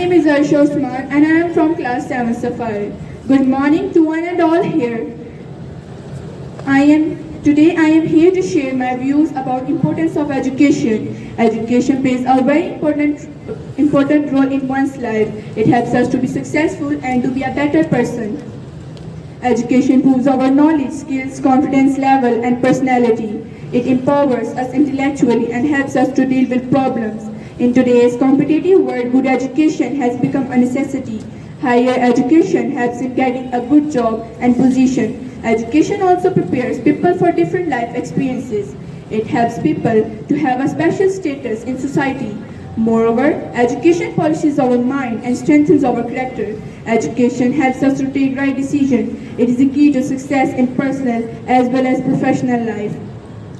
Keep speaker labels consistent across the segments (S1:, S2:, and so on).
S1: name is Ayesha Usman and I am from class 7 Sapphire. Good morning to one and all here. Today I am here to share my views about importance of education. Education plays a very important role in one's life. It helps us to be successful and to be a better person. Education improves our knowledge, skills, confidence level and personality. It empowers us intellectually and helps us to deal with problems. In today's competitive world, good education has become a necessity. Higher education helps in getting a good job and position. Education also prepares people for different life experiences. It helps people to have a special status in society. Moreover, education polishes our mind and strengthens our character. Education helps us to take right decisions. It is the key to success in personal as well as professional life.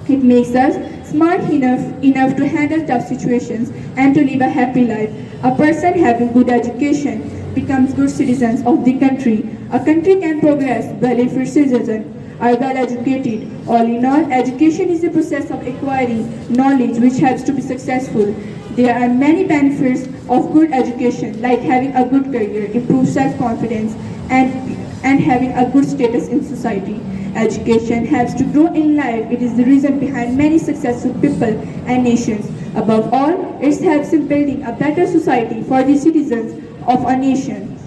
S1: It makes us smart enough to handle tough situations and to live a happy life. A person having good education becomes good citizens of the country. A country can progress well if its citizens are well educated. All in all, education is the process of acquiring knowledge which helps to be successful. There are many benefits of good education, like having a good career, improved self-confidence, and having a good status in society. Education helps to grow in life. It is the reason behind many successful people and nations. Above all, it helps in building a better society for the citizens of a nation.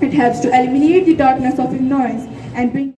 S1: It helps to eliminate the darkness of ignorance and bring